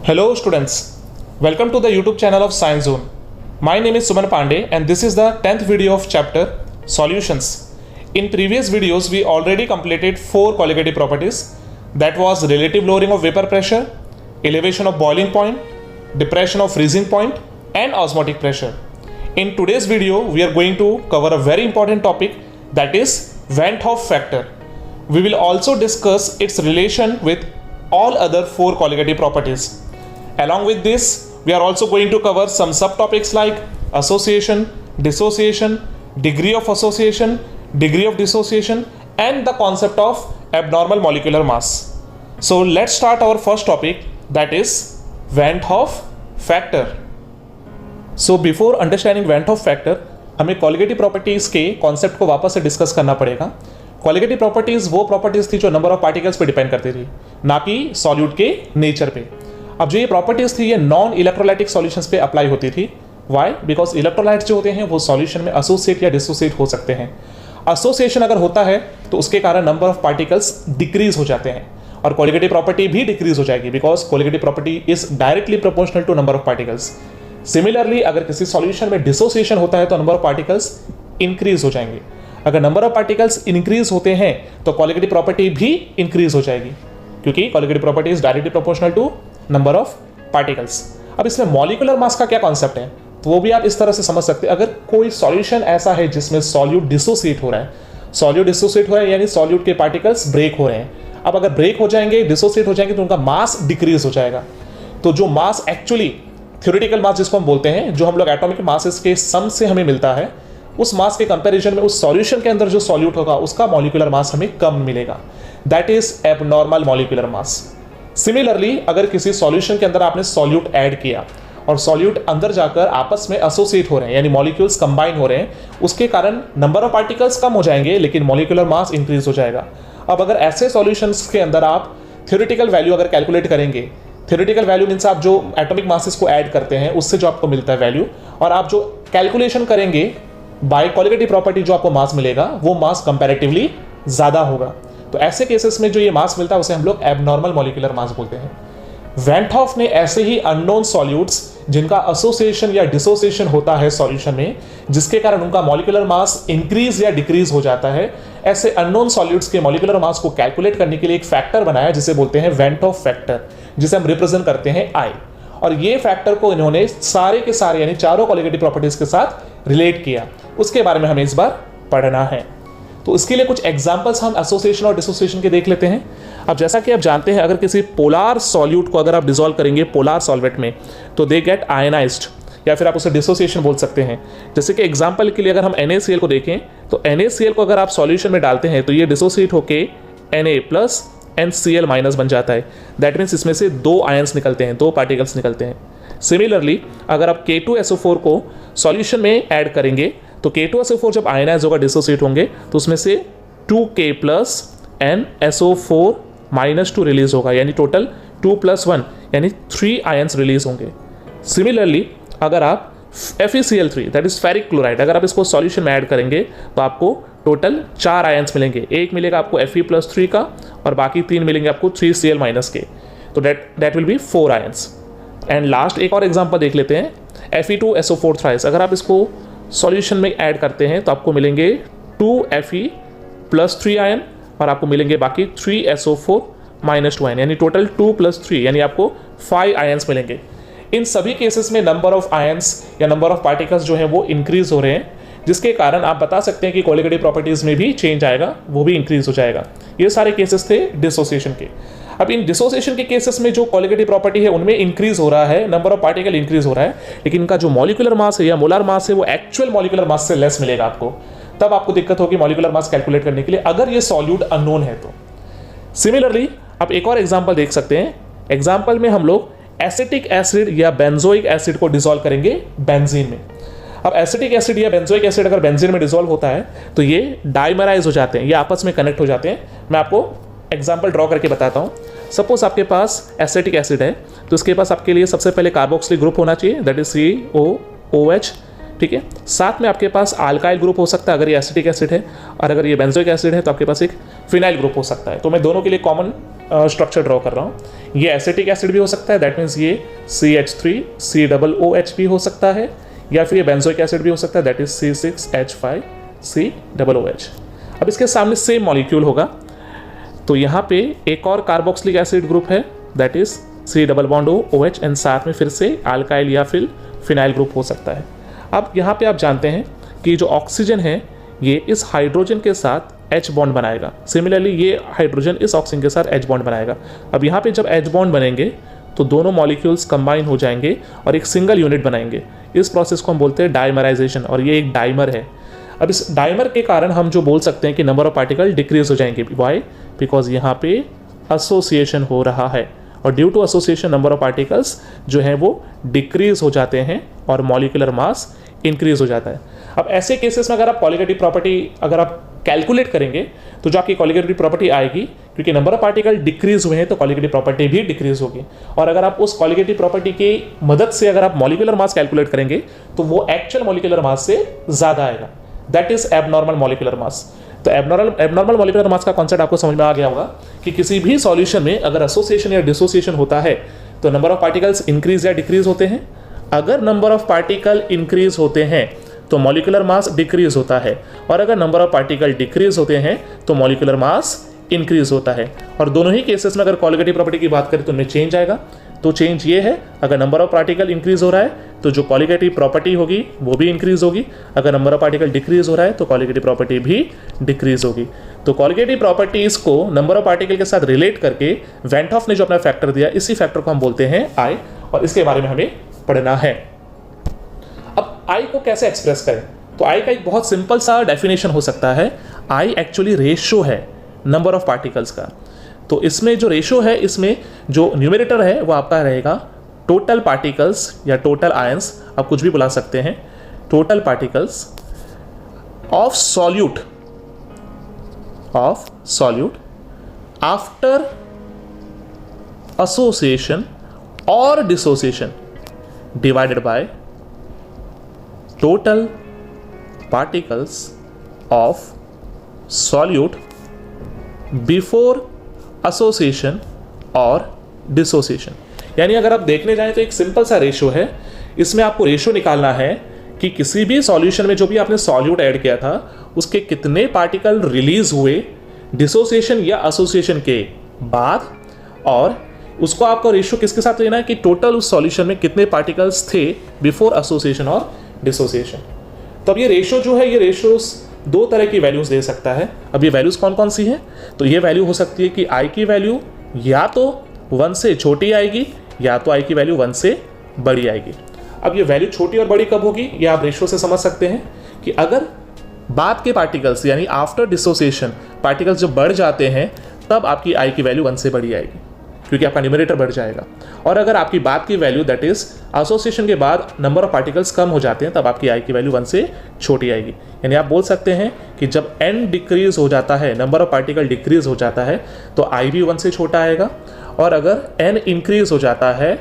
Hello students, welcome to the YouTube channel of Science Zone. My name is Suman Pandey and this is the 10th video of chapter Solutions. In previous videos we already completed 4 colligative properties, that was relative lowering of vapor pressure, elevation of boiling point, depression of freezing point and osmotic pressure. In today's video we are going to cover a very important topic, that is Van 't Hoff factor. We will also discuss its relation with all other 4 colligative properties. Along with this, we are also going to cover some subtopics like association, dissociation, degree of association, degree of dissociation, and the concept of abnormal molecular mass. So let's start our first topic, that is Van 't Hoff factor. So before understanding Van 't Hoff factor, हमें colligative properties के concept को वापस से discuss करना पड़ेगा. Colligative properties वो properties थी जो नंबर ऑफ पार्टिकल्स पे डिपेंड करती थी, ना कि सॉल्यूट के नेचर पे. अब जो ये प्रॉपर्टीज थी ये नॉन इलेक्ट्रोलाइटिक सॉल्यूशंस पे अप्लाई होती थी. व्हाई? बिकॉज इलेक्ट्रोलाइट्स जो होते हैं वो सॉल्यूशन में एसोसिएट या डिसोसिएट हो सकते हैं. एसोसिएशन अगर होता है तो उसके कारण नंबर ऑफ पार्टिकल्स डिक्रीज हो जाते हैं और कोलिगेटिव प्रॉपर्टी भी डिक्रीज हो जाएगी, because colligative property is directly proportional to number of particles. Similarly अगर किसी सॉल्यूशन में डिसोसिएशन होता है तो नंबर ऑफ पार्टिकल्स इंक्रीज हो जाएंगे. अगर नंबर ऑफ पार्टिकल्स इंक्रीज होते हैं तो कोलिगेटिव प्रॉपर्टी भी इंक्रीज हो जाएगी, क्योंकि colligative property is directly proportional to number of particles. अब इसमें मॉलिक्यूलर मास का क्या कॉन्सेप्ट है तो वो भी आप इस तरह से समझ सकते हैं. अगर कोई सॉल्यूशन ऐसा है जिसमें सॉल्यूट डिसोसिएट हो रहा है, सॉल्यूट डिसोसिएट हो रहा है यानी सॉल्यूट के पार्टिकल्स ब्रेक हो रहे हैं. अब अगर ब्रेक हो जाएंगे, डिसोसिएट हो जाएंगे तो उनका मास डिक्रीज हो जाएगा. तो जो मास एक्चुअली थ्योरेटिकल मास जिसको हम बोलते हैं, जो हम लोग एटॉमिक मासेस के सम से हमें मिलता है, उस मास के कंपैरिजन में उस सॉल्यूशन के अंदर जो सॉल्यूट होगा उसका मॉलिक्यूलर मास हमें कम मिलेगा. That is abnormal molecular mass. Similarly अगर किसी सॉल्यूशन के अंदर आपने सॉल्यूट ऐड किया और सॉल्यूट अंदर जाकर आपस में एसोसिएट हो रहे हैं यानी मॉलिक्यूल्स कंबाइन हो रहे हैं, उसके कारण नंबर ऑफ पार्टिकल्स कम हो जाएंगे लेकिन मॉलिक्यूलर मास इंक्रीज हो जाएगा. अब अगर ऐसे सॉल्यूशंस के अंदर आप थ्योरेटिकल वैल्यू अगर कैलकुलेट करेंगे, थ्योरेटिकल वैल्यू मीन्स आप जो एटॉमिक मासेस को ऐड करते हैं उससे जो आपको मिलता है वैल्यू, और आप जो कैलकुलेशन करेंगे बाय कोलिगेटिव प्रॉपर्टी जो आपको मास मिलेगा वो मास कंपैरेटिवली ज़्यादा होगा. तो ऐसे केसेस में जो ये मास मिलता है उसे हम लोग एबनॉर्मल मॉलिक्यूलर मास बोलते हैं. वैन 't हॉफ ने ऐसे ही अननोन सॉल्यूट्स जिनका एसोसिएशन या डिसोसिएशन होता है सॉल्यूशन में, जिसके कारण उनका मॉलिक्यूलर मास इंक्रीज या डिक्रीज हो जाता है, ऐसे अननोन सॉल्यूट्स के मॉलिक्यूलर मास को कैलकुलेट करने के लिए एक फैक्टर बनाया जिसे बोलते हैं वैन 't हॉफ फैक्टर, जिसे हम रिप्रेजेंट करते हैं I. और ये फैक्टर को इन्होंने सारे के सारे यानी चारों कोलिगेटिव प्रॉपर्टीज के साथ रिलेट किया. उसके बारे में हमें इस बार पढ़ना है. तो इसके लिए कुछ एग्जांपल्स हम एसोसिएशन और डिसोसिएशन के देख लेते हैं. अब जैसा कि आप जानते हैं, अगर किसी पोलार सॉल्यूट को अगर आप डिसॉल्व करेंगे पोलार सॉल्वेंट में तो दे गेट आयनाइज्ड, या फिर आप उसे डिसोसिएशन बोल सकते हैं. जैसे कि एग्जांपल के लिए अगर हम NaCl को देखें तो NaCl को अगर आप सॉल्यूशन में डालते हैं तो ये डिसोसिएट होके Na+ NCl- बन जाता है. दैट मीन्स इसमें से 2 आयंस निकलते हैं, 2 पार्टिकल्स निकलते हैं. सिमिलरली अगर आप K2SO4 को सॉल्यूशन में ऐड करेंगे तो K2SO4 जब आयनाइज होगा, डिसोसिएट होंगे, तो उसमें से 2K+ NSO4- रिलीज होगा, यानी टोटल 2+1 यानी 3 आयंस रिलीज होंगे. सिमिलरली अगर आप FeCl3 that is ferric chloride, अगर आप इसको सॉल्यूशन में ऐड करेंगे तो आपको टोटल 4 आयंस मिलेंगे. एक मिलेगा आपको Fe+3 का और बाकी 3 मिलेंगे आपको 3Cl- के. तो that will be 4 ions. And last एक और एग्जांपल देख लेते हैं, Fe2SO4 थ्राइस. अगर आप इसको सॉल्यूशन में ऐड करते हैं तो आपको मिलेंगे 2Fe+3 आयन और आपको मिलेंगे बाकी 3SO4- आयन, यानी टोटल 2+3 यानी आपको 5 आयंस मिलेंगे. इन सभी केसेस में नंबर ऑफ आयंस या नंबर ऑफ पार्टिकल्स जो हैं वो इंक्रीज हो रहे हैं, जिसके कारण आप बता सकते हैं कि कोलिगेटिव प्रॉपर्टीज में भी चेंज आएगा, वो भी इंक्रीज हो जाएगा. ये सारे केसेस थे डिसोसिएशन के. अब इन डिसोसिएशन के केसेस में जो कोलिगेटिव प्रॉपर्टी है उनमें इंक्रीज हो रहा है, नंबर ऑफ पार्टिकल इंक्रीज हो रहा है, लेकिन इनका जो मॉलिक्यूलर मास है या मोलर मास है वो एक्चुअल मॉलिक्यूलर मास से लेस मिलेगा आपको. तब आपको दिक्कत होगी मॉलिक्यूलर मास कैलकुलेट करने के लिए अगर ये सॉल्यूट अननोन है तो. सिमिलरली आप एक और एग्जांपल देख सकते हैं. एग्जांपल में हम लोग एसिटिक एसिड या बेंजोइक एसिड को डिसॉल्व करेंगे बेंजीन में. अब एसिटिक एसिड या बेंजोइक एसिड अगर बेंजीन में डिसॉल्व होता है तो ये डाइमराइज हो जाते हैं, ये आपस में कनेक्ट हो जाते हैं. मैं आपको एग्जांपल ड्रॉ करके बताता हूँ. सपोज आपके पास एसिटिक एसिड है तो इसके पास आपके लिए सबसे पहले कार्बोक्सिलिक ग्रुप होना चाहिए, दैट इज COOH. ठीक है, साथ में आपके पास अल्काइल ग्रुप हो सकता है अगर ये एसिटिक एसिड है, और अगर ये बेंजोइक एसिड है तो आपके पास एक फिनाइल ग्रुप हो सकता है. तो मैं दोनों के लिए कॉमन स्ट्रक्चर ड्रॉ कर रहा हूँ. ये एसिटिक एसिड भी हो सकता है, दैट मीन्स ये CH3COOH भी हो सकता है, या फिर ये बेंजोइक एसिड भी हो सकता है, दैट इज C6H5COOH। अब इसके सामने सेम मॉलिक्यूल होगा, तो यहाँ पे एक और कार्बोक्सिलिक एसिड ग्रुप है, दैट इज C+OH, एंड साथ में फिर से अल्काइल या फिर फिनाइल ग्रुप हो सकता है। अब यहाँ पे आप जानते हैं कि जो ऑक्सीजन है ये इस हाइड्रोजन के साथ H बॉन्ड बनाएगा, सिमिलरली ये हाइड्रोजन इस ऑक्सीजन के साथ H बॉन्ड बनाएगा। अब यहाँ पे जब H बॉन्ड बनेंगे तो दोनों मॉलिक्यूल्स कंबाइन हो जाएंगे और एक सिंगल यूनिट बनाएंगे। इस प्रोसेस को हम बोलते हैं डाइमराइजेशन, और ये एक डाइमर है। अब इस डाइमर के कारण हम जो बोल सकते हैं कि नंबर ऑफ पार्टिकल डिक्रीज हो जाएंगे। वाई? बिकॉज यहाँ पे एसोसिएशन हो रहा है, और due to association number of particles जो हैं वो डिक्रीज हो जाते हैं और मॉलिक्यूलर मास इंक्रीज हो जाता है। अब ऐसे केसेस में अगर आप कॉलिगेटिव प्रॉपर्टी अगर आप कैलकुलेट करेंगे तो जो आपकी कॉलिगेटिव प्रॉपर्टी आएगी, क्योंकि नंबर ऑफ पार्टिकल डिक्रीज हुए हैं तो कॉलिगेटिव प्रॉपर्टी भी डिक्रीज होगी। और अगर आप उस कॉलिगेटिव प्रॉपर्टी की मदद से अगर आप मॉलिक्यूलर मास कैलकुलेट करेंगे तो वो एक्चुअल मॉलिक्यूलर मास से ज़्यादा आएगा, दैट इज एबनॉर्मल मॉलिक्यूलर मास। तो एबनॉर्मल मॉलिक्यूलर मास का कॉन्सेप्ट आपको समझ में आ गया होगा कि किसी भी सॉल्यूशन में अगर एसोसिएशन या डिसोसिएशन होता है तो नंबर ऑफ पार्टिकल्स इंक्रीज या डिक्रीज होते हैं। अगर नंबर ऑफ पार्टिकल इंक्रीज होते हैं तो मॉलिक्यूलर मास डिक्रीज होता है, और अगर नंबर ऑफ पार्टिकल डिक्रीज होते हैं तो मॉलिक्यूलर मास इंक्रीज होता है। और दोनों ही केसेस में अगर कॉलिगेटिव प्रॉपर्टी की बात करें तो उनमें चेंज आएगा। तो चेंज ये है, अगर नंबर ऑफ पार्टिकल इंक्रीज हो रहा है तो जो कॉलिगेटिव प्रॉपर्टी होगी वो भी इंक्रीज होगी, अगर नंबर ऑफ पार्टिकल डिक्रीज हो रहा है तो कॉलिगेटिव प्रॉपर्टी भी डिक्रीज होगी। तो कॉलिगेटिव प्रॉपर्टीज को नंबर ऑफ पार्टिकल के साथ रिलेट करके वेंट हॉफ ने जो अपना फैक्टर दिया, इसी फैक्टर को हम बोलते हैं आई, और इसके बारे में हमें पढ़ना है। अब आई को कैसे एक्सप्रेस करें? तो आई का एक बहुत सिंपल सा डेफिनेशन हो सकता है, आई एक्चुअली रेशियो है नंबर ऑफ पार्टिकल्स का। तो इसमें जो रेशियो है, इसमें जो न्यूमरेटर है वो आपका रहेगा टोटल पार्टिकल्स या टोटल आयंस, आप कुछ भी बुला सकते हैं, total particles of solute after association और dissociation divided by total particles of solute before association और डिसोसिएशन। यानी अगर आप देखने जाएं तो एक सिंपल सा रेशियो है, इसमें आपको रेशियो निकालना है कि किसी भी सॉल्यूशन में जो भी आपने सॉल्यूट ऐड किया था उसके कितने पार्टिकल रिलीज हुए डिसोसिएशन या एसोसिएशन के बाद, और उसको आपको रेशियो किसके साथ लेना है कि टोटल उस सॉल्यूशन में कितने पार्टिकल्स थे बिफोर एसोसिएशन और डिसोसिएशन। तो अब ये रेशियो जो है, ये रेशियोस दो तरह की वैल्यूज दे सकता है। अब ये वैल्यूज कौन कौन सी हैं? तो ये वैल्यू हो सकती है कि आई की वैल्यू या तो 1 से छोटी आएगी या तो आई की वैल्यू 1 से बड़ी आएगी। अब ये वैल्यू छोटी और बड़ी कब होगी, ये आप रेशियो से समझ सकते हैं कि अगर बाद के पार्टिकल्स यानी आफ्टर डिसोसिएशन पार्टिकल्स जब बढ़ जाते हैं तब आपकी आई की वैल्यू 1 से बड़ी आएगी, क्योंकि आपका न्यूमरेटर बढ़ जाएगा। और अगर आपकी बाद की वैल्यू दैट इज एसोसिएशन के बाद नंबर ऑफ पार्टिकल्स कम हो जाते हैं तब आपकी आई की वैल्यू 1 से छोटी आएगी। यानी आप बोल सकते हैं कि जब n डिक्रीज हो जाता है, नंबर ऑफ पार्टिकल डिक्रीज हो जाता है तो आई भी 1 से छोटा आएगा, और अगर n इंक्रीज हो जाता है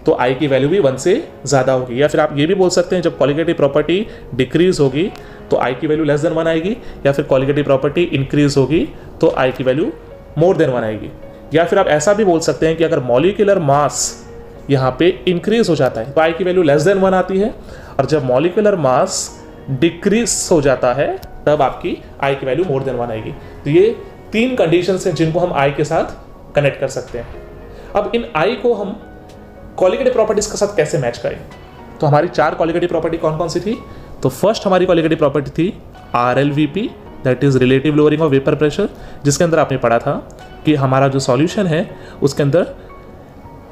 तो आई की वैल्यू भी 1 से ज़्यादा होगी। या फिर आप ये भी बोल सकते हैं जब कॉलिगेटिव प्रॉपर्टी डिक्रीज होगी तो आई की वैल्यू लेस देन 1 आएगी, या फिर कॉलिगेटिव प्रॉपर्टी इंक्रीज होगी तो आई की वैल्यू मोर देन 1 आएगी। या फिर आप ऐसा भी बोल सकते हैं कि अगर मॉलिक्यूलर मास यहाँ पे इंक्रीज हो जाता है तो आई की वैल्यू लेस देन 1 आती है, और जब मॉलिक्यूलर मास डिक्रीज हो जाता है तब आपकी आई की वैल्यू मोर देन 1 आएगी। तो ये 3 कंडीशंस हैं जिनको हम आई के साथ कनेक्ट कर सकते हैं। अब इन आई को हम कॉलिगेटिव प्रॉपर्टीज के साथ कैसे मैच करें? तो हमारी 4 कॉलिगेटिव प्रॉपर्टी कौन कौन सी थी? तो फर्स्ट हमारी कॉलिगेटिव प्रॉपर्टी थी RLVP, that is relative lowering of vapour pressure, जिसके अंदर आपने पढ़ा था कि हमारा जो सॉल्यूशन है उसके अंदर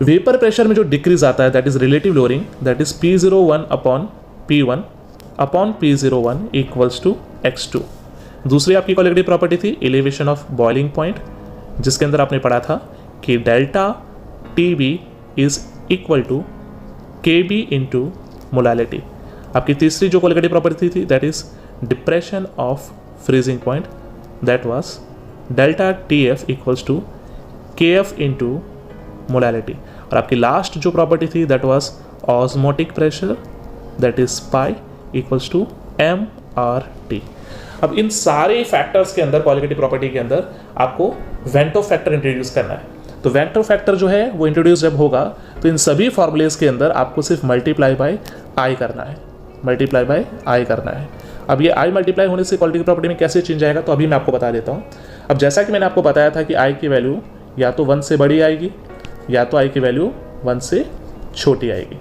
वेपर प्रेशर में जो डिक्रीज आता है that is relative lowering, that is P01 upon P1 upon P01 equals to x2। दूसरी आपकी कॉलिगेटिव प्रॉपर्टी थी एलिवेशन ऑफ बॉइलिंग पॉइंट, जिसके अंदर आपने पढ़ा था कि delta TB is equal to KB into molality. आपकी तीसरी जो कॉलिगेटिव प्रॉपर्टी थी that is depression of freezing point, that was delta TF equals to KF into molality. और आपकी लास्ट जो प्रॉपर्टी थी that was osmotic pressure, that is pi equals to MRT। अब इन सारे फैक्टर्स के अंदर, कॉलिगेटिव प्रॉपर्टी के अंदर आपको वेंट ऑफ फैक्टर इंट्रोड्यूस करना है। तो वेक्टर फैक्टर जो है वो इंट्रोड्यूस जब होगा तो इन सभी फॉर्मूलेज के अंदर आपको सिर्फ मल्टीप्लाई बाय आई करना है, मल्टीप्लाई बाय आई करना है। अब ये आई मल्टीप्लाई होने से क्वालिटी की प्रॉपर्टी में कैसे चेंज आएगा तो अभी मैं आपको बता देता हूँ। अब जैसा कि मैंने आपको बताया था कि आई की वैल्यू या तो 1 से बड़ी आएगी या तो आई की वैल्यू 1 से छोटी आएगी।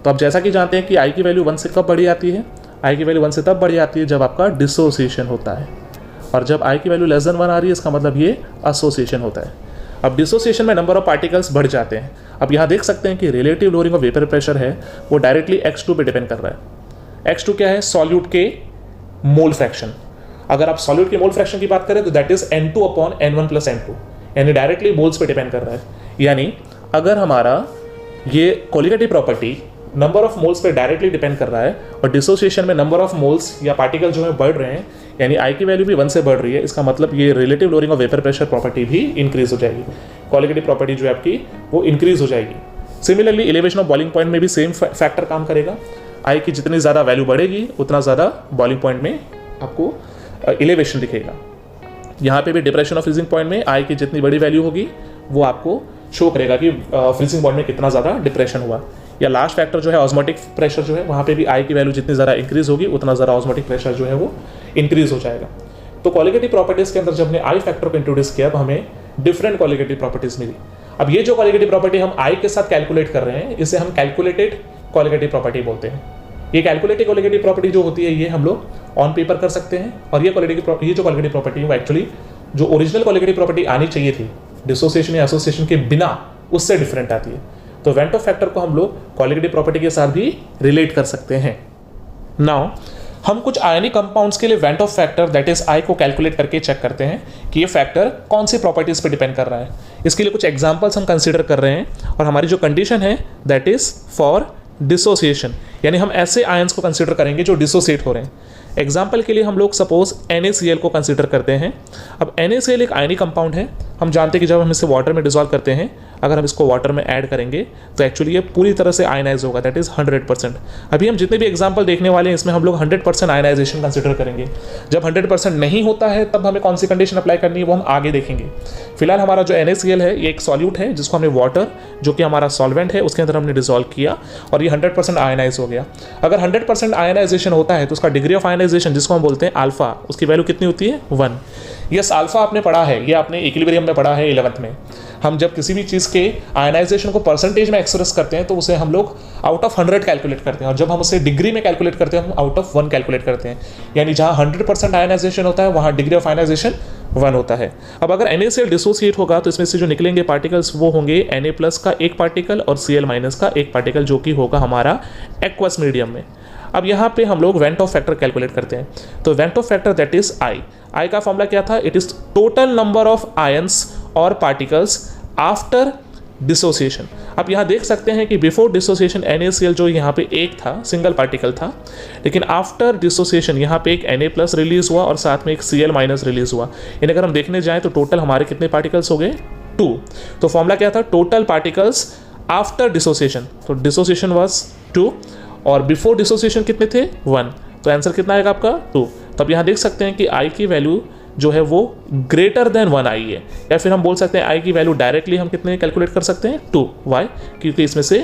तो अब जैसा कि जानते हैं कि आई की वैल्यू 1 से कब बड़ी आती है, आई की वैल्यू 1 से तब बड़ी आती है जब आपका डिसोसिएशन होता है, और जब आई की वैल्यू लेस देन 1 आ रही है इसका मतलब ये एसोसिएशन होता है। अब डिसोसिएशन में नंबर ऑफ पार्टिकल्स बढ़ जाते हैं। अब यहाँ देख सकते हैं कि relative lowering of vapour pressure है वो डायरेक्टली x2 पे डिपेंड कर रहा है। x2 क्या है, सॉल्यूट के मोल फ्रैक्शन। अगर आप सॉल्यूट के मोल फ्रैक्शन की बात करें तो दैट इज N2/N1 + N2, यानी डायरेक्टली मोल्स पे डिपेंड कर रहा है। यानी अगर हमारा ये qualitative property number of moles पे डायरेक्टली डिपेंड कर रहा है और डिसोसिएशन में नंबर ऑफ मोल्स या पार्टिकल जो है बढ़ रहे हैं, यानी आई की वैल्यू भी 1 से बढ़ रही है, इसका मतलब ये relative lowering of vapour pressure property भी इंक्रीज हो जाएगी, क्वालिटेटिव प्रॉपर्टी जो है आपकी वो इंक्रीज हो जाएगी। Similarly elevation of boiling point में भी सेम फैक्टर काम करेगा। आई की जितनी ज़्यादा वैल्यू बढ़ेगी उतना ज़्यादा बॉइलिंग पॉइंट में आपको एलिवेशन दिखेगा। यहाँ पे भी डिप्रेशन ऑफ फ्रीजिंग पॉइंट में आई की जितनी बड़ी वैल्यू होगी वो आपको शो करेगा कि फ्रीजिंग पॉइंट में कितना ज़्यादा डिप्रेशन हुआ। या लास्ट फैक्टर जो है ऑस्मोटिक प्रेशर जो है, वहाँ पे भी आई की वैल्यू जितनी ज़्यादा इंक्रीज होगी उतना ज़्यादा ऑस्मोटिक प्रेशर जो है वो इंक्रीज हो जाएगा। तो क्वालिटेटिव प्रॉपर्टीज़ के अंदर जब हमने आई फैक्टर को इंट्रोड्यूस किया तो हमें डिफरेंट क्वालिटेटिव प्रॉपर्टीज़ मिली। अब ये जो क्वालिटेटिव प्रॉपर्टी हम आई के साथ कैलकुलेट कर रहे हैं इसे हम कैलकुलेटेड क्वालिटेटिव प्रॉपर्टी बोलते हैं। ये कैलकुलेटेड क्वालिटेटिव प्रॉपर्टी जो होती है ये हम लोग ऑन पेपर कर सकते हैं, और ये जो क्वालिटेटिव प्रॉपर्टी है वो एक्चुअली जो ओरिजिनल क्वालिटेटिव प्रॉपर्टी आनी चाहिए थी डिसोसिएशन या एसोसिएशन के बिना, उससे डिफरेंट आती है। तो वेंट ऑफ फैक्टर को हम लोग क्वालिटेटिव प्रॉपर्टी के साथ भी रिलेट कर सकते हैं। नाउ हम कुछ आयनिक कंपाउंड्स के लिए went Hoff factor that is I को कैलकुलेट करके चेक करते हैं कि ये फैक्टर कौन सी प्रॉपर्टीज पे डिपेंड कर रहा है। इसके लिए कुछ एग्जांपल्स हम कंसीडर कर रहे हैं, और हमारी जो कंडीशन है दैट इज फॉर डिसोसिएशन, यानी हम ऐसे आयंस को कंसीडर करेंगे जो डिसोसिएट हो रहे हैं। एग्जाम्पल के लिए हम लोग सपोज NaCl को कंसीडर करते हैं। अब NaCl एक आयनिक कंपाउंड है। हम जानते हैं कि जब हम इसे वाटर में डिसॉल्व करते हैं, अगर हम इसको वाटर में ऐड करेंगे तो एक्चुअली ये पूरी तरह से आयनाइज होगा, दैट इज 100%। अभी हम जितने भी एग्जाम्पल देखने वाले हैं इसमें हम लोग 100% आयनाइजेशन कंसीडर करेंगे। जब 100% नहीं होता है तब हमें कौन सी कंडीशन अप्लाई करनी है वो हम आगे देखेंगे। फिलहाल हमारा जो NaCl है ये एक सॉल्यूट है जिसको हमने वाटर, जो कि हमारा सॉल्वेंट है, उसके अंदर हमने डिसॉल्व किया और ये 100% आयनाइज हो गया। अगर 100% आयनाइजेशन होता है तो उसका डिग्री ऑफ आयनाइजेशन जिसको हम बोलते हैं अल्फा, उसकी वैल्यू कितनी होती है 1। यस, अल्फा आपने पढ़ा है, ये आपने इक्विलिब्रियम में पढ़ा है 11th में। हम जब किसी भी चीज़ के आयनाइजेशन को परसेंटेज में एक्सप्रेस करते हैं तो उसे हम लोग आउट ऑफ 100 कैलकुलेट करते हैं, और जब हम उसे डिग्री में कैलकुलेट करते हैं हम आउट ऑफ 1 कैलकुलेट करते हैं। यानी जहाँ 100% आयनाइजेशन होता है वहाँ डिग्री ऑफ आयनाइजेशन 1 होता है। अब अगर NaCl डिसोसिएट होगा तो इसमें से जो निकलेंगे पार्टिकल्स वो होंगे Na+ का एक पार्टिकल और Cl- का एक पार्टिकल, जो कि होगा हमारा एक्वस मीडियम में। अब यहाँ पे हम लोग वेंट ऑफ फैक्टर कैलकुलेट करते हैं। तो went Hoff factor that is I का फॉर्मूला क्या था, it is total number of ions और पार्टिकल्स आफ्टर डिसोसिएशन। अब यहाँ देख सकते हैं कि बिफोर डिसोसिएशन NaCl जो यहाँ पे एक था, सिंगल पार्टिकल था, लेकिन आफ्टर डिसोसिएशन यहाँ पे एक Na+ रिलीज हुआ और साथ में एक Cl- रिलीज हुआ। यानी अगर हम देखने जाएं तो टोटल हमारे कितने पार्टिकल्स हो गए 2। तो फॉर्मूला क्या था, टोटल पार्टिकल्स आफ्टर डिसोसिएशन, तो डिसोसिएशन वाज 2 और बिफोर डिसोसिएशन कितने थे 1। तो आंसर कितना आएगा आपका 2। तो अब यहाँ देख सकते हैं कि आई की वैल्यू जो है वो ग्रेटर देन 1 आई है, या फिर हम बोल सकते हैं आई की वैल्यू डायरेक्टली हम कितने कैलकुलेट कर सकते हैं 2। वाई, क्योंकि इसमें से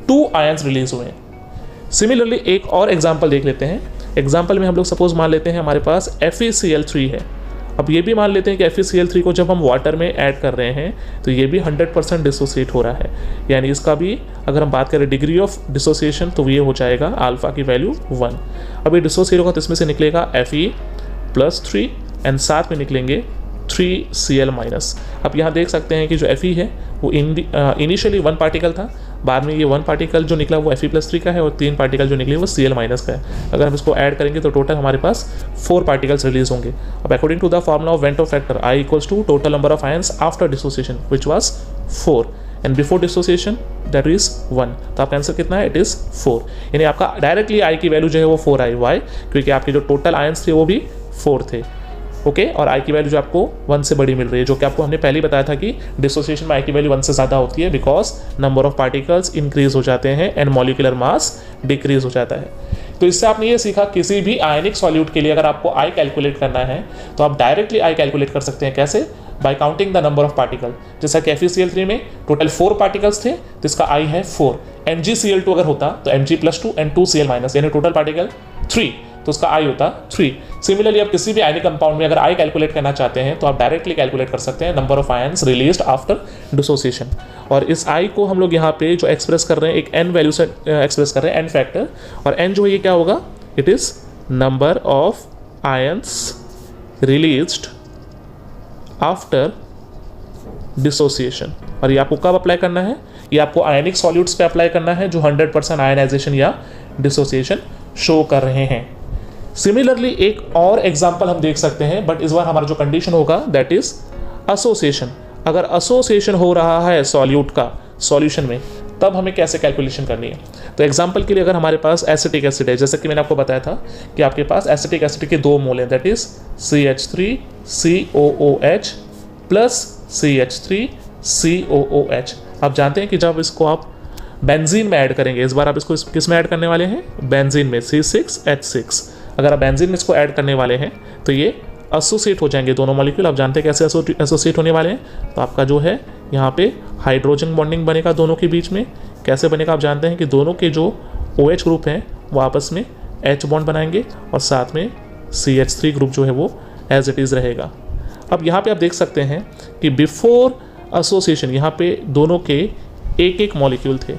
2 आयंस रिलीज हुए हैं। सिमिलरली एक और एग्जांपल देख लेते हैं। एग्जांपल में हम लोग सपोज मान लेते हैं हमारे पास FeCl3 है। अब ये भी मान लेते हैं कि FeCl3 को जब हम वाटर में ऐड कर रहे हैं तो ये भी 100% डिसोसिएट हो रहा है, यानी इसका भी अगर हम बात करें डिग्री ऑफ डिसोसिएशन तो ये हो जाएगा अल्फा की वैल्यू 1। अब ये डिसोसिएट होगा तो इसमें से निकलेगा Fe+3 एंड साथ में निकलेंगे 3Cl-। अब यहाँ देख सकते हैं कि जो Fe है वो इनिशियली 1 पार्टिकल था, बाद में ये 1 पार्टिकल जो निकला वो Fe+3 का है और 3 पार्टिकल जो निकले वो Cl- का है। अगर हम इसको ऐड करेंगे तो टोटल हमारे पास 4 पार्टिकल्स रिलीज होंगे। अब according to the formula of van't Hoff factor I equals to total number of ions after dissociation which was 4 and before dissociation that is 1। तो आपका आंसर कितना है, इट इज 4। यानी आपका डायरेक्टली आई की value जो है वो 4 आई। वाई, क्योंकि आपके जो टोटल आयंस थे वो भी 4 थे। ओके, और आई की वैल्यू जो आपको 1 से बड़ी मिल रही है, जो कि आपको हमने पहले ही बताया था कि डिसोसिएशन में आई की वैल्यू 1 से ज़्यादा होती है because number of particles increase हो जाते हैं एंड मॉलिक्यूलर मास डिक्रीज हो जाता है। तो इससे आपने ये सीखा किसी भी आयनिक सॉल्यूट के लिए अगर आपको आई कैलकुलेट करना है तो आप डायरेक्टली आई कैलकुलेट कर सकते हैं। कैसे, bye counting the number of particle. जैसा कि FeCl3 में टोटल 4 पार्टिकल्स थे तो इसका I है 4। MgCl2 अगर होता तो Mg+2 and 2Cl- यानी टोटल पार्टिकल 3, तो उसका I होता 3। सिमिलरली आप किसी भी आयनिक कंपाउंड में अगर I कैलकुलेट करना चाहते हैं तो आप डायरेक्टली कैलकुलेट कर सकते हैं number of ions released after dissociation. और इस I को हम लोग यहाँ पे जो एक्सप्रेस कर रहे हैं एक n वैल्यू से एक्सप्रेस कर रहे हैं, n फैक्टर, और n जो है ये क्या होगा, it is number of ions released after dissociation. और ये आपको कब अप्लाई करना है, ये आपको आयनिक सॉल्यूट्स पे अप्लाई करना है जो 100% आयनाइजेशन या डिसोसिएशन शो कर रहे हैं। सिमिलरली एक और एग्जांपल हम देख सकते हैं, बट इस बार हमारा जो कंडीशन होगा दैट इज एसोसिएशन। अगर एसोसिएशन हो रहा है सॉल्यूट का सॉल्यूशन में, तब हमें कैसे कैलकुलेशन करनी है। तो एग्जांपल के लिए अगर हमारे पास एसिटिक एसिड है, जैसे कि मैंने आपको बताया था कि आपके पास एसिटिक एसिड के 2 मोल हैं, that is CH3COOH plus CH3COOH। आप जानते हैं कि जब इसको आप बेंजीन में ऐड करेंगे, इस बार आप इसको किस में ऐड करने वाले हैं, बेंजीन में, C6H6। अगर आप बेंजीन में इसको ऐड करने वाले हैं तो ये एसोसिएट हो जाएंगे दोनों मॉलिक्यूल। आप जानते हैं कैसे एसोसिएट होने वाले हैं। तो आपका जो है यहाँ पे हाइड्रोजन बॉन्डिंग बनेगा दोनों के बीच में। कैसे बनेगा, आप जानते हैं कि दोनों के जो OH ग्रुप हैं वो आपस में H बॉन्ड बनाएंगे और साथ में CH3 ग्रुप जो है वो एज इट इज़ रहेगा। अब यहाँ पे आप देख सकते हैं कि बिफोर एसोसिएशन यहाँ पे दोनों के एक एक मॉलिक्यूल थे,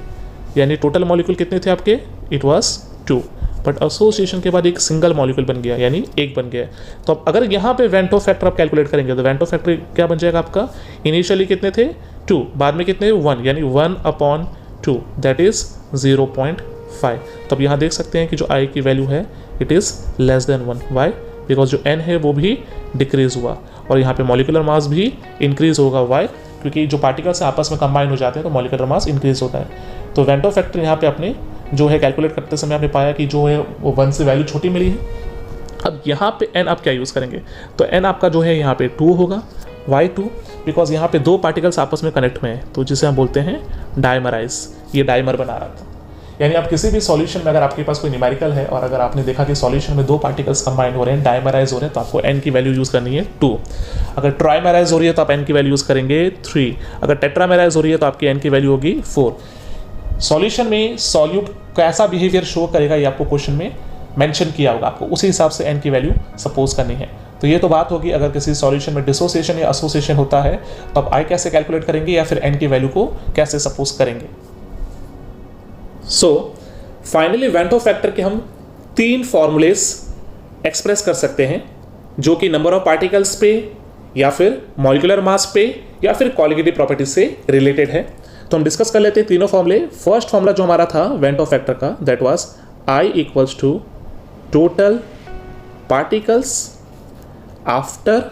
यानी टोटल मॉलिक्यूल कितने थे आपके, इट वाज 2, बट एसोसिएशन के बाद एक सिंगल मॉलिक्यूल बन गया, यानी एक बन गया। तो अब अगर यहाँ पे वेंटो फैक्टर आप कैलकुलेट करेंगे तो वेंटो फैक्टर क्या बन जाएगा आपका, इनिशियली कितने थे 2, बाद में कितने 1, यानी 1/2 दैट इज 0.5। तो अब यहाँ देख सकते हैं कि जो I की वैल्यू है it is less than 1। Why, because जो n है वो भी डिक्रीज हुआ और यहाँ पे मॉलिकुलर मास भी इंक्रीज होगा। वाई, क्योंकि जो पार्टिकल्स आपस में कंबाइन हो जाते हैं तो मॉलिकुलर मास इंक्रीज होता है। तो वेंटो फैक्टर यहाँ पे अपने जो है कैलकुलेट करते समय आपने पाया कि जो है वो 1 से वैल्यू छोटी मिली है। अब यहाँ पे n आप क्या यूज़ करेंगे, तो n आपका जो है यहाँ पे 2 होगा। वाई 2, बिकॉज यहाँ पे 2 पार्टिकल्स आपस में कनेक्ट हुए हैं, तो जिसे हम बोलते हैं डायमराइज, ये डायमर बना रहा था। यानी आप किसी भी सॉल्यूशन में अगर आपके पास कोई न्यूमेरिकल है और अगर आपने देखा कि सॉल्यूशन में 2 पार्टिकल्स कंबाइन हो रहे हैं, डायमराइज हो रहे हैं, तो आपको n की वैल्यू यूज़ करनी है 2। अगर ट्राइमराइज हो रही है तो आप n की वैल्यू यूज़ करेंगे 3। अगर टेट्रामेराइज हो रही है तो आपकी n की वैल्यू होगी 4। सॉल्यूशन में सॉल्यूट कैसा बिहेवियर शो करेगा ये आपको क्वेश्चन में मेंशन किया होगा, आपको उसी हिसाब से n की वैल्यू सपोज करनी है। तो ये तो बात होगी अगर किसी सॉल्यूशन में डिसोसिएशन या एसोसिएशन होता है तो आप I कैसे कैलकुलेट करेंगे या फिर n की वैल्यू को कैसे सपोज करेंगे। सो फाइनली वेंटो फैक्टर के हम 3 फॉर्मूलेस एक्सप्रेस कर सकते हैं जो कि नंबर ऑफ पार्टिकल्स पे या फिर मॉलिक्यूलर मास पे या फिर क्वालिटेटिव प्रॉपर्टीज से रिलेटेड है। तो हम डिस्कस कर लेते हैं तीनों फॉर्मूले। फर्स्ट फॉर्मूला जो हमारा था वेंटो फैक्टर का that was I equals to total particles after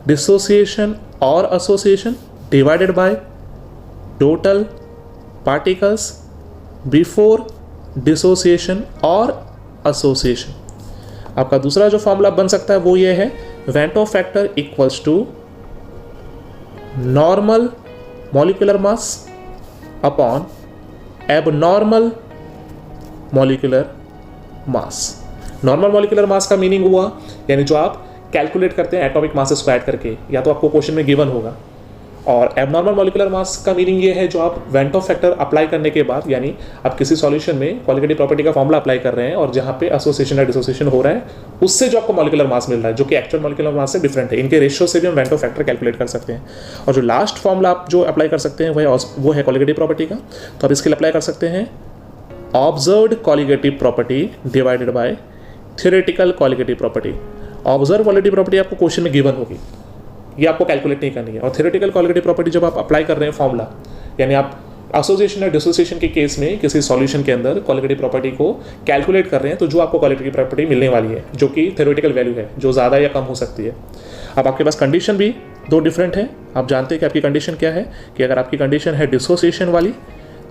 dissociation और association divided by total particles before dissociation और एसोसिएशन। आपका दूसरा जो फॉर्मूला बन सकता है वो ये है van't Hoff factor equals to normal molecular mass upon abnormal molecular mass. Normal molecular mass का मीनिंग हुआ यानी जो आप कैलकुलेट करते हैं एटॉमिक मासेस को ऐड करके, या तो आपको क्वेश्चन में गिवन होगा। और एबनॉर्मल मॉलिक्यूलर मास का मीनिंग ये है जो आप वेंटो फैक्टर अप्लाई करने के बाद, यानी आप किसी सॉल्यूशन में क्वालिटेटिव प्रॉपर्टी का फॉर्मूला अप्लाई कर रहे हैं और जहाँ पे एसोसिएशन या डिसोसिएशन हो रहा है उससे जो आपको मॉलिक्यूलर मास मिल रहा है जो कि एक्चुअल मॉलिक्यूलर मास से डिफरेंट है, इनके रेशियो से भी हम वेंटो फैक्टर कैलकुलेट कर सकते हैं। और जो लास्ट फॉर्मूला आप जो अप्लाई कर सकते हैं वो है क्वालिटेटिव प्रॉपर्टी का। तो आप इसके लिए अप्लाई कर सकते हैं observed qualitative property divided by theoretical qualitative property. Observe qualitative property आपको क्वेश्चन में गिवन होगी, ये आपको कैलकुलेट नहीं करनी है। और थ्योरेटिकल क्वालिटेटिव प्रॉपर्टी जब आप अप्लाई कर रहे हैं फॉर्मूला, यानी आप एसोसिएशन या डिसोसिएशन के केस में किसी सॉल्यूशन के अंदर क्वालिटेटिव प्रॉपर्टी को कैलकुलेट कर रहे हैं, तो जो आपको क्वालिटेटिव प्रॉपर्टी मिलने वाली है जो कि थ्योरेटिकल वैल्यू है, जो ज़्यादा या कम हो सकती है। अब आपके पास कंडीशन भी 2 डिफरेंट है। आप जानते हैं कि आपकी कंडीशन क्या है, कि अगर आपकी कंडीशन है डिसोसिएशन वाली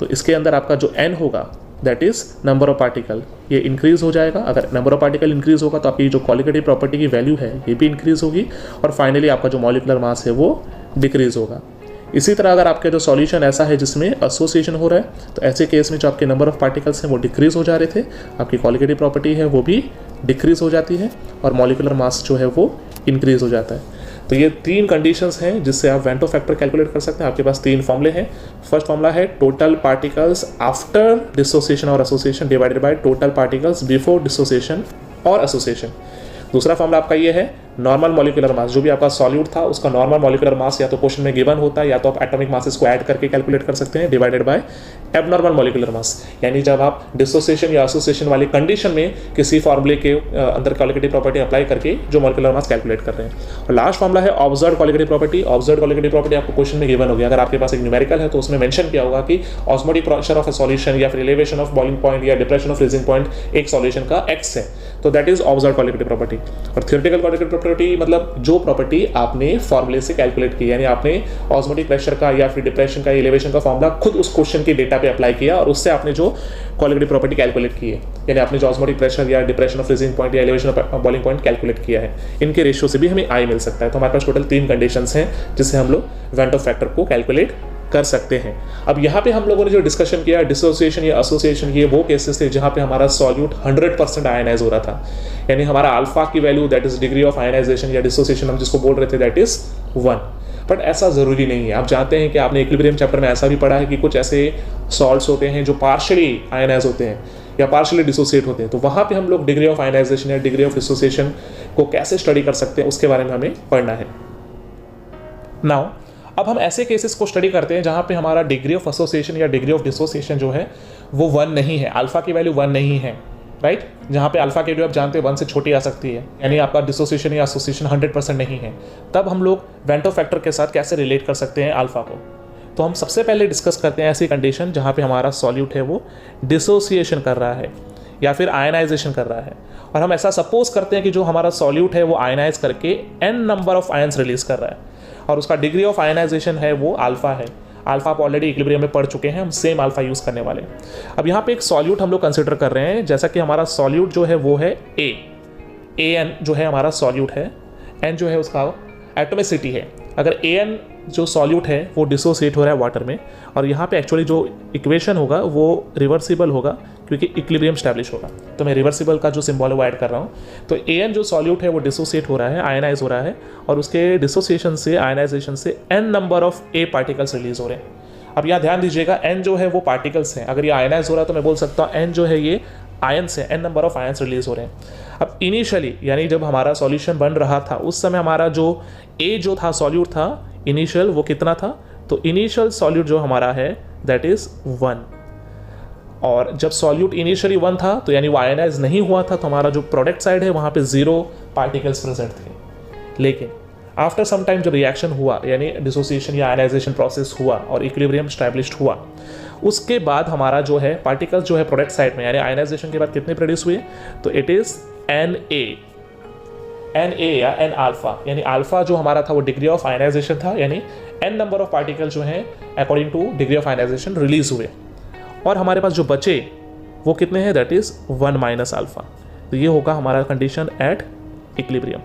तो इसके अंदर आपका जो n होगा that is number of particle, ये इंक्रीज हो जाएगा। अगर नंबर ऑफ पार्टिकल इंक्रीज होगा तो आपकी जो क्वालिटेटिव प्रॉपर्टी की वैल्यू है ये भी इंक्रीज होगी और फाइनली आपका जो मॉलिक्यूलर मास है वो डिक्रीज होगा। इसी तरह अगर आपका जो सॉल्यूशन ऐसा है जिसमें एसोसिएशन हो रहा है तो ऐसे केस में जो आपके नंबर ऑफ पार्टिकल्स हैं वो डिक्रीज हो जा रहे थे, आपकी क्वालिटेटिव प्रॉपर्टी है वो भी डिक्रीज हो जाती है और मॉलिक्यूलर मास जो है वो इंक्रीज हो जाता है। तो ये 3 कंडीशंस हैं जिससे आप वेंटो फैक्टर कैलकुलेट कर सकते हैं। आपके पास 3 फॉर्मूले हैं। फर्स्ट फॉर्मूला है टोटल पार्टिकल्स आफ्टर डिसोसिएशन और association divided by total particles before dissociation और एसोसिएशन। दूसरा फॉर्मूला आपका ये है नॉर्मल मॉलिक्यूलर मास, जो भी आपका सॉल्यूट था उसका नॉर्मल मॉलिक्यूलर मास या तो क्वेश्चन में गिवन होता है या तो आप एटॉमिक मासेस को ऐड करके कैलकुलेट कर सकते हैं, डिवाइडेड बाय एबनॉर्मल मॉलिक्यूलर मास। यानी जब आप डिसोसिएशन या एसोसिएशन वाली कंडीशन में किसी फॉर्मूले के अंदर क्वालिटेटिव प्रॉपर्टी अप्लाई करके जो मॉलिक्यूलर मास कैलकुलेट कर रहे हैं। और लास्ट फॉर्मूला है observed qualitative property. Observed qualitative property आपको क्वेश्चन में गिवन होगी। अगर आपके पास एक न्यूमेरिकल है तो उसमें मेंशन किया होगा कि osmotic pressure of A solution या फिर एलिवेशन ऑफ बॉइलिंग पॉइंट या डिप्रेशन ऑफ फ्रीजिंग पॉइंट एक सॉल्यूशन का x है, तो that is observed qualitative property. और थ्योरेटिकल क्वालिटेटिव प्रॉपर्टी मतलब जो प्रॉपर्टी आपने फॉर्मूले से कैलकुलेट की, यानी आपने ऑस्मोटिक प्रेशर का या फिर डिप्रेशन का एलिवेशन का फॉर्मूला खुद उस क्वेश्चन के डेटा पे अप्लाई किया और उससे आपने जो क्वालिटेटिव प्रॉपर्टी कैलकुलेट की है, यानी आपने जो ऑस्मोटिक प्रेशर या डिप्रेशन ऑफ फ्रीजिंग पॉइंट या elevation of boiling point calculate किया है, इनके रेशियो से भी हमें आई मिल सकता है। तो हमारे पास टोटल 3 कंडीशंस हैं जिससे हम लोग वेंटो फैक्टर को कैलकुलेट कर सकते हैं। अब यहाँ पे हम लोगों ने जो डिस्कशन किया डिसोसिएशन या एसोसिएशन, ये वो केसेस थे जहाँ पे हमारा सॉल्यूट 100% आयनाइज हो रहा था, यानी हमारा अल्फा की value that is degree of ionization या डिसोसिएशन हम जिसको बोल रहे थे दैट इज 1। बट ऐसा जरूरी नहीं है। आप जानते हैं कि आपने इक्विलिब्रियम चैप्टर में ऐसा भी पढ़ा है कि कुछ ऐसे सॉल्ट्स होते हैं जो पार्शियली आयनाइज होते हैं या पार्शियली डिसोसिएट होते हैं, तो वहाँ पे हम लोग डिग्री ऑफ आयनाइजेशन या डिग्री ऑफ डिसोसिएशन को कैसे स्टडी कर सकते हैं उसके बारे में हमें पढ़ना है। नाउ अब हम ऐसे केसेस को स्टडी करते हैं जहाँ पे हमारा डिग्री ऑफ एसोसिएशन या डिग्री ऑफ डिसोसिएशन जो है वो 1 नहीं है, अल्फा की वैल्यू 1 नहीं है, राइट। जहाँ पे अल्फा की वैल्यू आप जानते हैं 1 से छोटी आ सकती है, यानी आपका डिसोसिएशन या एसोसिएशन 100% नहीं है। तब हम लोग वेंटो फैक्टर के साथ कैसे रिलेट कर सकते हैं अल्फा को। तो हम सबसे पहले डिस्कस करते हैं ऐसी कंडीशन जहाँ पे हमारा सॉल्यूट है वो डिसोसिएशन कर रहा है या फिर आयनाइजेशन कर रहा है, और हम ऐसा सपोज करते हैं कि जो हमारा सॉल्यूट है वो आयनाइज करके n number of ions release कर रहा है और उसका डिग्री ऑफ आयनाइजेशन है वो अल्फा है। अल्फा आप ऑलरेडी इक्विलिब्रियम में पढ़ चुके हैं, हम सेम अल्फा यूज़ करने वाले। अब यहाँ पे एक सॉल्यूट हम लोग कंसिडर कर रहे हैं, जैसा कि हमारा सॉल्यूट जो है वो है AN जो है हमारा सॉल्यूट है, N जो है उसका एटोमिसिटी है। अगर AN जो सॉल्यूट है वो डिसोसिएट हो रहा है वाटर में, और यहाँ पे एक्चुअली जो इक्वेशन होगा वो रिवर्सिबल होगा क्योंकि इक्विलिब्रियम स्टैब्लिश होगा, तो मैं रिवर्सिबल का जो सिंबल है वो ऐड कर रहा हूँ। तो AN जो सॉल्यूट है वो डिसोसिएट हो रहा है, आयनाइज हो रहा है, और उसके डिसोसिएशन से आयनाइजेशन से n number of A particles release हो रहे हैं। अब यहाँ ध्यान दीजिएगा n जो है वो पार्टिकल्स हैं, अगर ये आयनाइज हो रहा है तो मैं बोल सकता हूँ n जो है ये आयंस है, n number of ions release हो रहे हैं। अब इनिशियली यानी जब हमारा सॉल्यूशन बन रहा था उस समय हमारा जो A जो था सॉल्यूट था इनिशियल वो कितना था, तो इनिशियल सॉल्यूट जो हमारा है दैट इज 1, और जब सॉल्यूट इनिशियली 1 था तो यानी वो आयनाइज नहीं हुआ था, तो हमारा जो प्रोडक्ट साइड है वहाँ पे 0 पार्टिकल्स प्रेजेंट थे। लेकिन आफ्टर सम टाइम जब रिएक्शन हुआ यानी डिसोसिएशन या आयनाइजेशन प्रोसेस हुआ और इक्विलिब्रियम स्टैब्लिश्ड हुआ, उसके बाद हमारा जो है पार्टिकल्स जो है प्रोडक्ट साइड में यानी आयनाइजेशन के बाद कितने प्रोड्यूस हुए, तो इट इज Na या N अल्फा, यानी अल्फा जो हमारा था वो डिग्री ऑफ आयनाइजेशन था, यानी N नंबर ऑफ पार्टिकल जो हैं according to degree of ionization release हुए, और हमारे पास जो बचे वो कितने हैं, दैट इज 1 माइनस अल्फा। तो ये होगा हमारा कंडीशन एट इक्विलिब्रियम।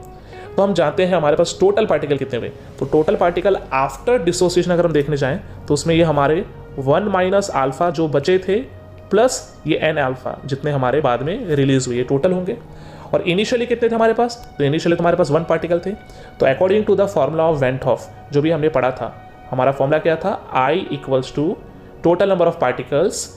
तो हम जानते हैं हमारे पास टोटल पार्टिकल कितने हुए, तो टोटल पार्टिकल आफ्टर डिसोसिएशन अगर हम देखने जाएं तो उसमें ये हमारे 1 माइनस अल्फा जो बचे थे प्लस ये N अल्फा जितने हमारे बाद में रिलीज हुए टोटल होंगे। और इनिशियली कितने थे हमारे पास, तो इनिशियली तो हमारे पास 1 पार्टिकल थे। तो according to the formula of van't Hoff जो भी हमने पढ़ा था, हमारा फॉर्मूला क्या था, I equals to total number of particles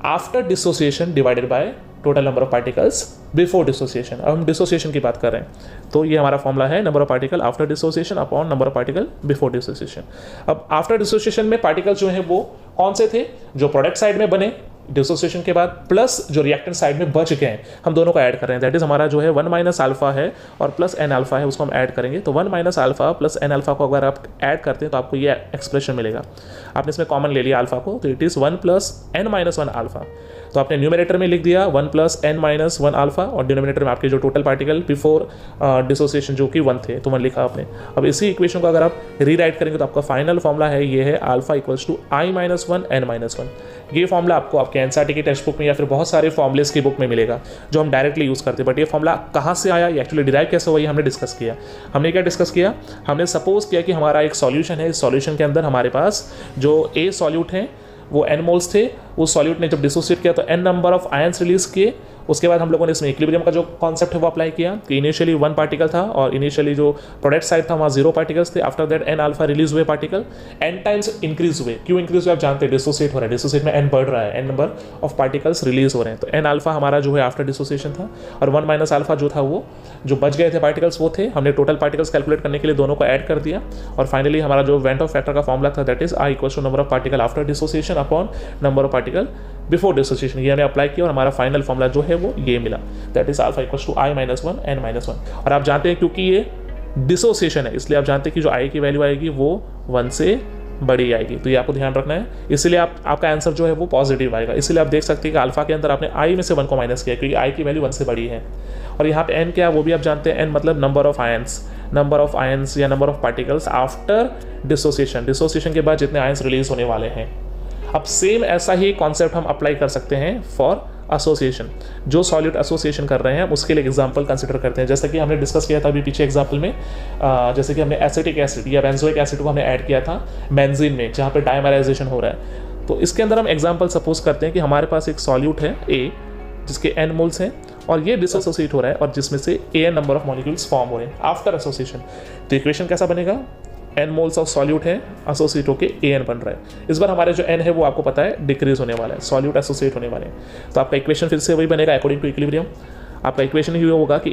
after dissociation divided by total number of particles before dissociation. अब हम डिसोसिएशन की बात कर रहे हैं, तो ये हमारा फॉर्मूला है number of particle after dissociation upon number of particle before dissociation. अब आफ्टर डिसोसिएशन में पार्टिकल्स जो हैं वो कौन से थे, जो प्रोडक्ट साइड में बने डिसोसिएशन के बाद प्लस जो रिएक्टेंट साइड में बच गए हैं, हम दोनों को ऐड कर रहे हैं। दैट इज हमारा जो है 1 माइनस अल्फा है और प्लस N अल्फा है, उसको हम ऐड करेंगे। तो 1 minus alpha plus N alpha को अगर आप ऐड करते हैं तो आपको ये एक्सप्रेशन मिलेगा। आपने इसमें कॉमन ले लिया अल्फा को, तो it is 1 plus N minus 1 alpha. तो आपने न्यूमरेटर में लिख दिया 1 प्लस N माइनस 1 अल्फा, और डिनोमिनेटर में आपके जो टोटल पार्टिकल बिफोर डिसोसिएशन जो कि 1 थे तो 1 लिखा आपने। अब इसी इक्वेशन को अगर आप रीराइट करेंगे तो आपका फाइनल फॉर्मूला है ये है alpha equals to I minus 1 N minus 1। ये फॉर्मूला आपको आपके एनसीईआरटी की टेक्स्ट बुक में या फिर बहुत सारे फॉर्मूलेस की बुक में मिलेगा जो हम डायरेक्टली यूज़ करते हैं। बट ये फॉर्मूला कहाँ से आया, ये एक्चुअली डिराइव कैसे हुआ, ये हमने डिस्कस किया। हमने क्या डिस्कस किया, हमने सपोज किया कि हमारा एक सॉल्यूशन है, इस सॉल्यूशन के अंदर हमारे पास जो A सॉल्यूट है वो N मोल्स थे। उस सॉल्यूट ने जब डिसोसिएट किया तो N number of ions release किए, उसके बाद हम लोगों ने इसमें इक्विलिब्रियम का जो कॉन्सेप्ट है वो अप्लाई किया कि इनिशियली 1 पार्टिकल था और इनिशियली जो प्रोडक्ट साइड था वहाँ 0 पार्टिकल्स थे। After that n alpha release हुए पार्टिकल, n टाइम्स इंक्रीज हुए। क्यों इंक्रीज हुए आप जानते हैं, डिसोसिएट हो रहा है, डिसोसिएट में n बढ़ रहा है, n number of particles release हो रहे हैं। तो n अल्फा हमारा जो है आफ्टर डिसोसिएशन था और 1 माइनस अल्फा जो था वो जो बच गए थे पार्टिकल्स वो थे। हमने टोटल पार्टिकल्स कैलकुलेट करने के लिए दोनों को ऐड कर दिया और फाइनली हमारा जो वेंट ऑफ फैक्टर का फॉर्मूला था that is I equal to number of particle after dissociation upon number of particle before dissociation. ये हमने अप्लाई किया और हमारा फाइनल फॉर्मूला जो है वो ये मिला, that is alpha equal to I minus 1 n minus 1। और आप जानते हैं क्योंकि ये डिसोसिएशन है इसलिए आप जानते हैं कि जो I की वैल्यू आएगी वो 1 से बड़ी आएगी। तो ये आपको ध्यान रखना है, इसलिए आपका आंसर जो है वो पॉजिटिव आएगा। इसलिए आप देख सकते हैं कि अल्फा के अंदर आपने I में से 1 को माइनस किया क्योंकि I की वैल्यू 1 से बड़ी है। और यहाँ पे n क्या है वो भी आप जानते हैं, n मतलब नंबर ऑफ आयंस या number of particles after dissociation के बाद जितने आयंस रिलीज होने वाले हैं। अब सेम ऐसा ही कॉन्सेप्ट हम अप्लाई कर सकते हैं फॉर एसोसिएशन। जो सॉल्यूट एसोसिएशन कर रहे हैं उसके लिए एग्जांपल कंसिडर करते हैं, जैसा कि हमने डिस्कस किया था अभी पीछे एग्जांपल में, जैसे कि हमने एसिटिक एसिड या बेंजोइक एसिड को हमने ऐड किया था बेंजीन में जहाँ पे डाइमराइजेशन हो रहा है। तो इसके अंदर हम एग्जांपल सपोज करते हैं कि हमारे पास एक सॉल्यूट है A जिसके n मोल्स हैं और ये डिसोसिएट हो रहा है और जिसमें से an number of molecules form हो रहे हैं आफ्टर एसोसिएशन। तो इक्वेशन कैसा बनेगा, n मोल्स ऑफ सॉल्यूट है एसोसिएट होके an बन रहा है। इस बार हमारे जो n है वो आपको पता है डिक्रीज होने वाला है, सॉल्यूट एसोसिएट होने वाले हैं। तो आपका इक्वेशन फिर से वही बनेगा अकॉर्डिंग टू इक्विलिब्रियम। आपका इक्वेशन ये होगा कि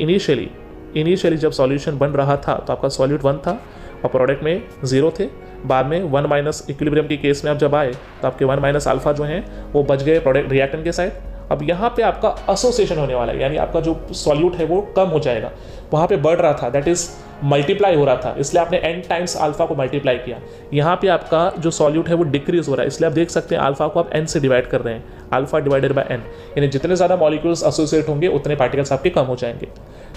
इनिशियली जब सॉल्यूशन बन रहा था तो आपका सॉल्यूट 1 था और प्रोडक्ट में 0 थे। बाद में 1 माइनस इक्विलिब्रियम की केस में आप जब आए तो आपके 1 माइनस अल्फा जो है वो बच गए प्रोडक्ट रिएक्टेंट के साइड। अब यहाँ पे आपका एसोसिएशन होने वाला है, यानी आपका जो सॉल्यूट है वो कम हो जाएगा। वहाँ पे बढ़ रहा था, दैट इज मल्टीप्लाई हो रहा था, इसलिए आपने n टाइम्स अल्फा को मल्टीप्लाई किया। यहाँ पे आपका जो सॉल्यूट है वो डिक्रीज हो रहा है, इसलिए आप देख सकते हैं अल्फा को आप n से डिवाइड कर रहे हैं, अल्फा डिवाइडेड बाय n, यानी जितने ज़्यादा मॉलिक्यूल्स एसोसिएट होंगे उतने पार्टिकल्स आपके कम हो जाएंगे।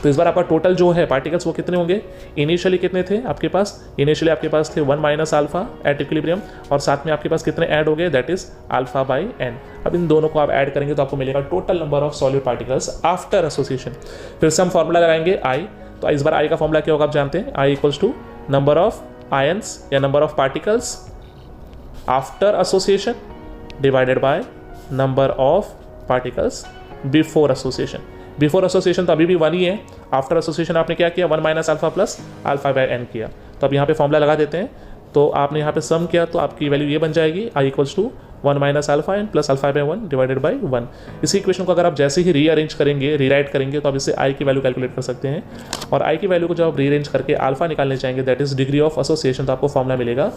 तो इस बार आपका टोटल जो है पार्टिकल्स वो कितने होंगे, इनिशियली कितने थे आपके पास, इनिशियली आपके पास थे 1 माइनस अल्फा एट इक्विलिब्रियम और साथ में आपके पास कितने ऐड हो गए, that is alpha by n। अब इन दोनों को आप ऐड करेंगे तो आपको मिलेगा total number of solute particles after association. फिर से हम फॉर्मूला लगाएंगे I, तो इस बार I का फॉर्मूला क्या होगा आप जानते हैं, I equals to number of ions या number of particles after association divided by number of particles before association. Before association तो अभी भी 1 ही है, आफ्टर एसोसिएशन आपने क्या किया 1 minus alpha plus alpha bye n किया। तो अब यहाँ पे फॉर्मूला लगा देते हैं, तो आपने यहाँ पे सम किया तो आपकी वैल्यू ये बन जाएगी I equals to 1 minus alpha n plus alpha by 1 divided by 1। इसी इक्वेशन को अगर आप जैसे ही रीअरेंज करेंगे, रीराइट करेंगे तो आप इससे I की वैल्यू कैलकुलेट कर सकते हैं और I की वैल्यू को जब आप रीअरेंज करके अल्फा निकालने चाहेंगे that is degree of association, तो आपको फॉर्मूला मिलेगा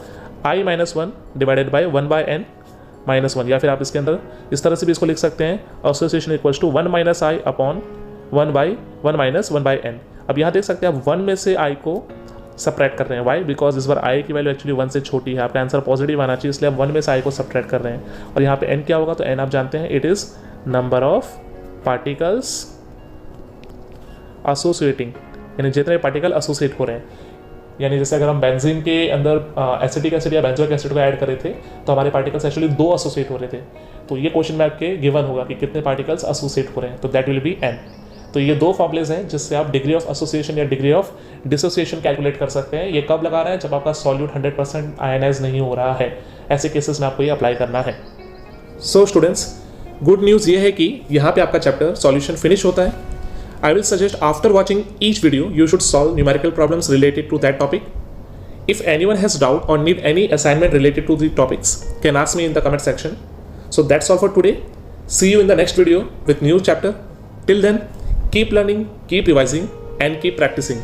I minus 1 divided by 1 by n minus 1, या फिर आप इसके अंदर इस तरह से भी इसको लिख सकते हैं, association equals to 1 minus I upon 1 by 1 minus 1 by n। अब यहाँ देख सकते हैं आप 1 में से I को सब्ट्रैक्ट कर रहे हैं, वाई बिकॉज इस बार I की वैल्यू एक्चुअली 1 से छोटी है, आपका आंसर पॉजिटिव आना चाहिए, इसलिए आप 1 में से I को सब्ट्रैक्ट कर रहे हैं। और यहाँ पे n क्या होगा, तो n आप जानते हैं it is number of particles associating, यानी जितने पार्टिकल एसोसिएट हो रहे हैं। यानी जैसे अगर हम बेंजीन के अंदर एसिटिक एसिड या बेंजोइक एसिड को ऐड कर रहे थे तो हमारे पार्टिकल्स एक्चुअली 2 एसोसिएट हो रहे थे। तो ये क्वेश्चन में आपके गिवन होगा कि कितने पार्टिकल्स एसोसिएट हो रहे हैं, तो दैट विल बी n। तो ये 2 फॉर्मुलेज हैं जिससे आप डिग्री ऑफ एसोसिएशन या डिग्री ऑफ डिसोसिएशन कैलकुलेट कर सकते हैं। ये कब लगा रहा है, जब आपका सॉल्यूट 100% आयनाइज नहीं हो रहा है, ऐसे केसेस में आपको ये अप्लाई करना है। सो स्टूडेंट्स, गुड न्यूज़ ये है कि यहाँ पे आपका चैप्टर सॉल्यूशन फिनिश होता है। I will suggest after watching each video you should solve numerical problems related to that topic. If anyone has doubt or need any assignment related to the topics, can ask me in the comment section. So that's all for today. See you in the next video with new chapter. Till then, keep learning, keep revising and keep practicing.